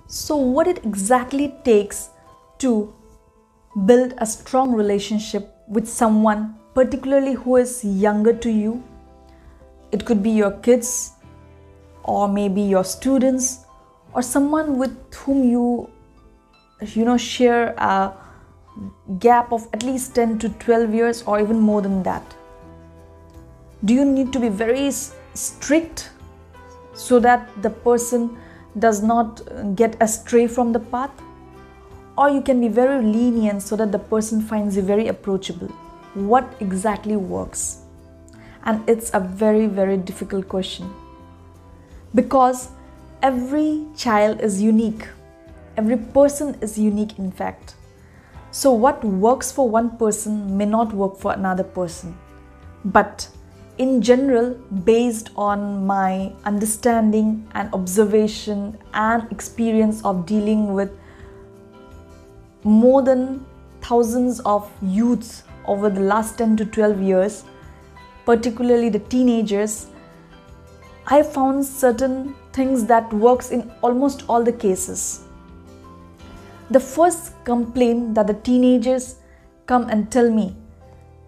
So, what it exactly takes to build a strong relationship with someone, particularly who is younger to you? It could be your kids, or maybe your students, or someone with whom you share a gap of at least 10 to 12 years or even more than that. Do you need to be very strict so that the person does not get astray from the path? Or you can be very lenient so that the person finds you very approachable? What exactly works? And it's a very, very difficult question, because every child is unique. Every person is unique, in fact. So what works for one person may not work for another person. But in general, based on my understanding and observation and experience of dealing with more than thousands of youths over the last 10 to 12 years, particularly the teenagers, I found certain things that works in almost all the cases. The first complaint that the teenagers come and tell me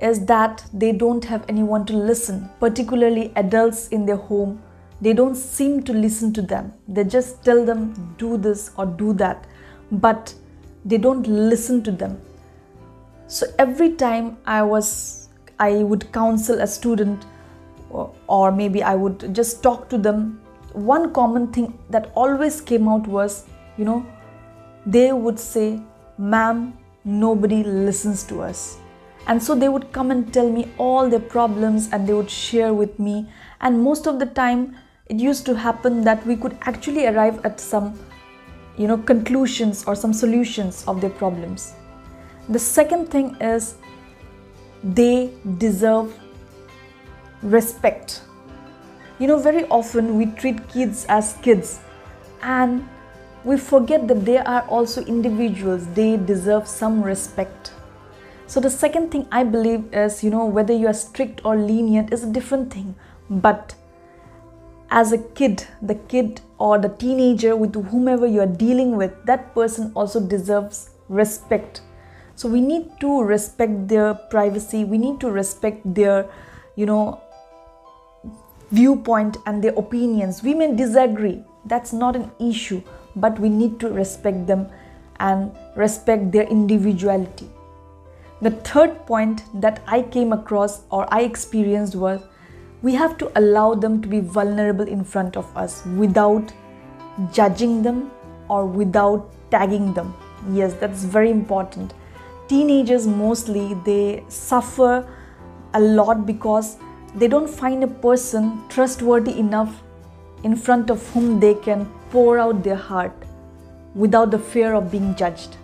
is that they don't have anyone to listen, particularly adults in their home. They don't seem to listen to them. They just tell them do this or do that, but they don't listen to them. So every time I would counsel a student, or maybe I would just talk to them, one common thing that always came out was, they would say, "Ma'am, nobody listens to us." And so they would come and tell me all their problems and they would share with me. And most of the time, it used to happen that we could actually arrive at some, conclusions or some solutions of their problems. The second thing is, they deserve respect. Very often we treat kids as kids, and we forget that they are also individuals. They deserve some respect. So the second thing I believe is, whether you are strict or lenient is a different thing. But as a kid, the kid or the teenager with whomever you are dealing with, that person also deserves respect. So we need to respect their privacy. We need to respect their, viewpoint and their opinions. We may disagree. That's not an issue. But we need to respect them and respect their individuality. The third point that I came across or I experienced was, we have to allow them to be vulnerable in front of us without judging them or without tagging them. Yes, that's very important. Teenagers mostly, they suffer a lot because they don't find a person trustworthy enough in front of whom they can pour out their heart without the fear of being judged.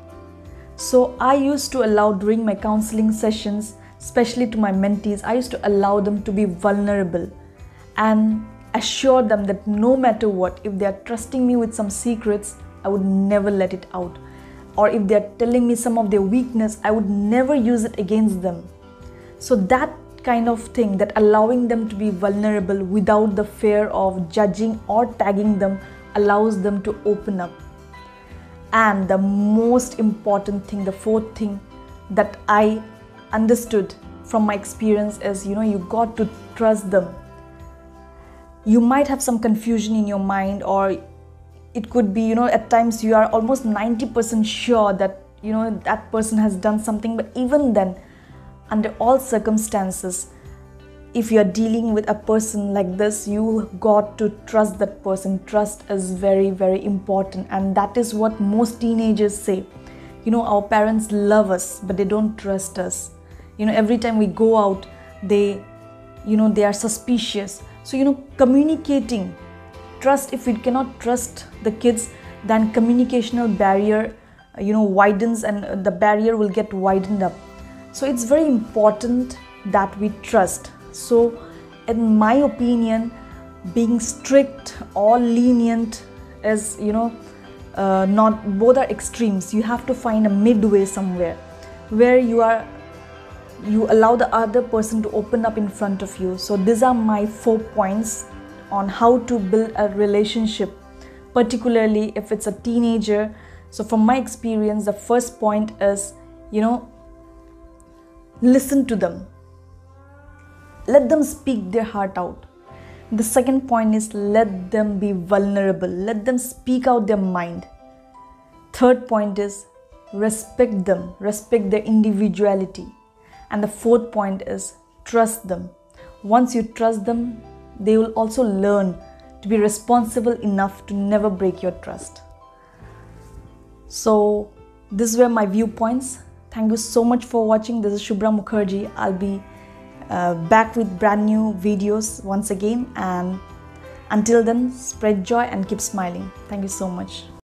So I used to allow, during my counseling sessions, especially to my mentees, I used to allow them to be vulnerable and assure them that no matter what, if they are trusting me with some secrets, I would never let it out. Or if they are telling me some of their weakness, I would never use it against them. So that kind of thing, that allowing them to be vulnerable without the fear of judging or tagging them, allows them to open up. And the most important thing, the fourth thing that I understood from my experience is, you got to trust them. You might have some confusion in your mind, or it could be, at times you are almost 90% sure that, that person has done something. But even then, under all circumstances, if you are dealing with a person like this, you got to trust that person. Trust is very, very important. And that is what most teenagers say. Our parents love us, but they don't trust us. Every time we go out, they are suspicious. So, communicating, trust, if we cannot trust the kids, then communicational barrier, widens, and the barrier will get widened up. So it's very important that we trust. So in my opinion, being strict or lenient is, not, both are extremes. You have to find a midway somewhere where you allow the other person to open up in front of you. So these are my 4 points on how to build a relationship particularly if it's a teenager. So from my experience, the first point is, listen to them. Let them speak their heart out. The second point is, let them be vulnerable. Let them speak out their mind. Third point is, respect them, respect their individuality. And the fourth point is, trust them. Once you trust them, they will also learn to be responsible enough to never break your trust. So these were my viewpoints. Thank you so much for watching. This is Shubhra Mukherjee. I'll be back with brand new videos once again, and until then, spread joy and keep smiling. Thank you so much.